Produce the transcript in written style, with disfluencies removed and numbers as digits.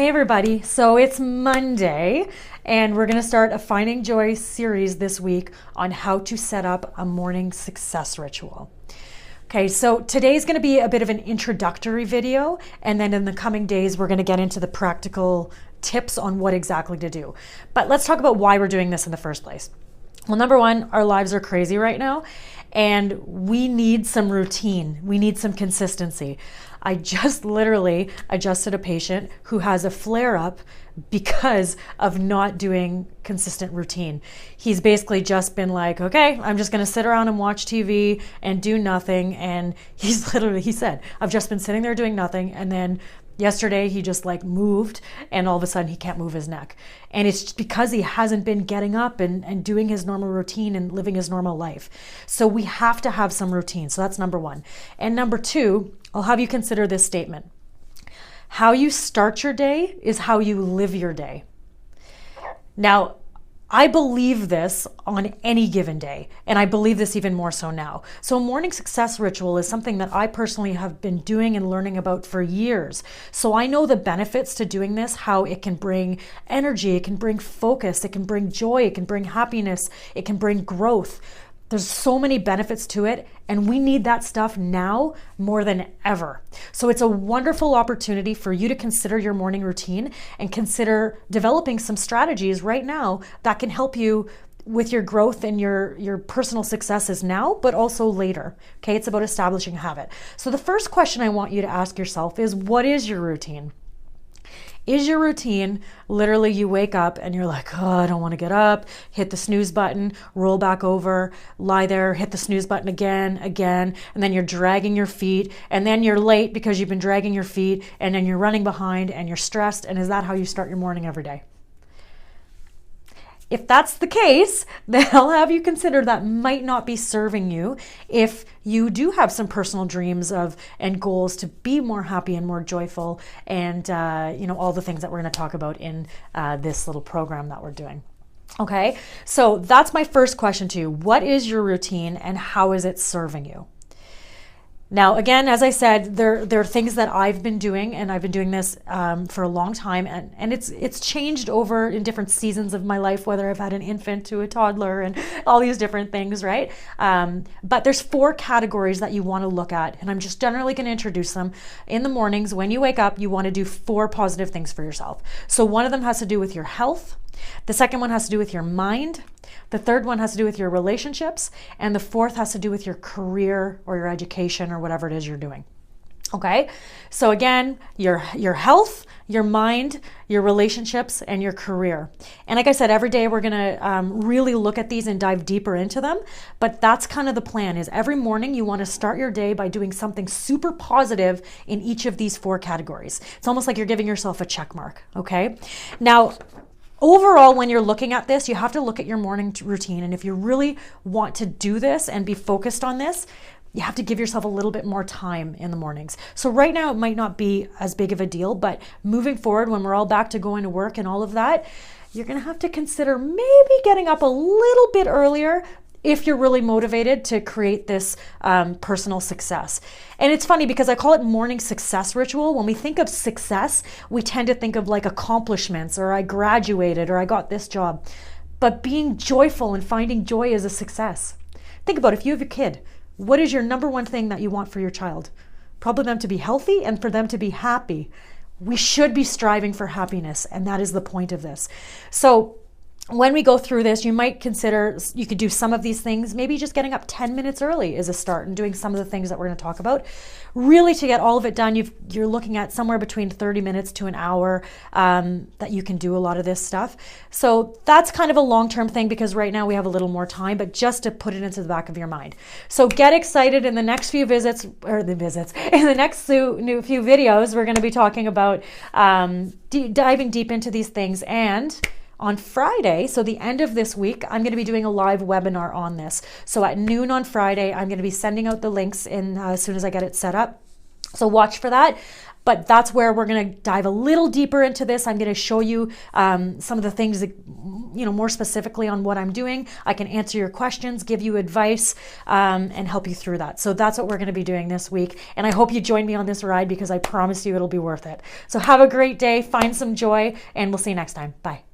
Hey everybody, so it's Monday and we're going to start a Finding Joy series this week on how to set up a morning success ritual. Okay, so today's going to be a bit of an introductory video, and then in the coming days we're going to get into the practical tips on what exactly to do. But let's talk about why we're doing this in the first place. Well, number one, our lives are crazy right now and we need some routine. We need some consistency. I just literally adjusted a patient who has a flare-up because of not doing consistent routine. He's basically just been like, okay, I'm just gonna sit around and watch TV and do nothing. And he said, I've just been sitting there doing nothing. And then yesterday he just moved and all of a sudden he can't move his neck. And it's just because he hasn't been getting up and doing his normal routine and living his normal life. So we have to have some routine. So that's number one. And number two, I'll have you consider this statement. How you start your day is how you live your day. Now, I believe this on any given day, and I believe this even more so now. So a morning success ritual is something that I personally have been doing and learning about for years. So I know the benefits to doing this, how it can bring energy, it can bring focus, it can bring joy, it can bring happiness, it can bring growth. There's so many benefits to it, and we need that stuff now more than ever. So it's a wonderful opportunity for you to consider your morning routine and consider developing some strategies right now that can help you with your growth and your personal successes now, but also later. Okay, it's about establishing a habit. So the first question I want you to ask yourself is, what is your routine? Is your routine literally you wake up and you're like, oh, I don't want to get up, hit the snooze button, roll back over, lie there, hit the snooze button again, and then you're dragging your feet, and then you're late because you've been dragging your feet, and then you're running behind and you're stressed, and is that how you start your morning every day? If that's the case, then I'll have you consider that might not be serving you if you do have some personal dreams and goals to be more happy and more joyful, and all the things that we're going to talk about in this little program that we're doing. Okay, so that's my first question to you. What is your routine and how is it serving you? Now, again, as I said, there are things that I've been doing, and I've been doing this for a long time, and it's changed over in different seasons of my life, whether I've had an infant to a toddler and all these different things, right? But there's 4 categories that you want to look at, and I'm just generally going to introduce them. In the mornings, when you wake up, you want to do 4 positive things for yourself. So one of them has to do with your health. The second one has to do with your mind. The third one has to do with your relationships. And the fourth has to do with your career or your education or whatever it is you're doing. Okay, so again, your health, your mind, your relationships, and your career. And like I said, every day we're going to really look at these and dive deeper into them. But that's kind of the plan, is every morning you want to start your day by doing something super positive in each of these 4 categories. It's almost like you're giving yourself a check mark. Okay, now, overall, when you're looking at this, you have to look at your morning routine. And if you really want to do this and be focused on this, you have to give yourself a little bit more time in the mornings. So right now it might not be as big of a deal, but moving forward, when we're all back to going to work and all of that, you're going to have to consider maybe getting up a little bit earlier if you're really motivated to create this personal success. And it's funny because I call it morning success ritual. When we think of success, we tend to think of like accomplishments, or I graduated, or I got this job. But being joyful and finding joy is a success. Think about it. If you have a kid, what is your number one thing that you want for your child? Probably them to be healthy and for them to be happy. We should be striving for happiness, and that is the point of this. So when we go through this, you might consider, you could do some of these things. Maybe just getting up 10 minutes early is a start, and doing some of the things that we're going to talk about. Really, to get all of it done, you're looking at somewhere between 30 minutes to an hour that you can do a lot of this stuff. So that's kind of a long-term thing, because right now we have a little more time, but just to put it into the back of your mind. So get excited. In the next few in the next few videos, we're going to be talking about diving deep into these things. And on Friday, so the end of this week, I'm going to be doing a live webinar on this. So at noon on Friday, I'm going to be sending out the links as soon as I get it set up. So watch for that. But that's where we're going to dive a little deeper into this. I'm going to show you some of the things that, more specifically on what I'm doing. I can answer your questions, give you advice, and help you through that. So that's what we're going to be doing this week. And I hope you join me on this ride, because I promise you it'll be worth it. So have a great day, find some joy, and we'll see you next time. Bye.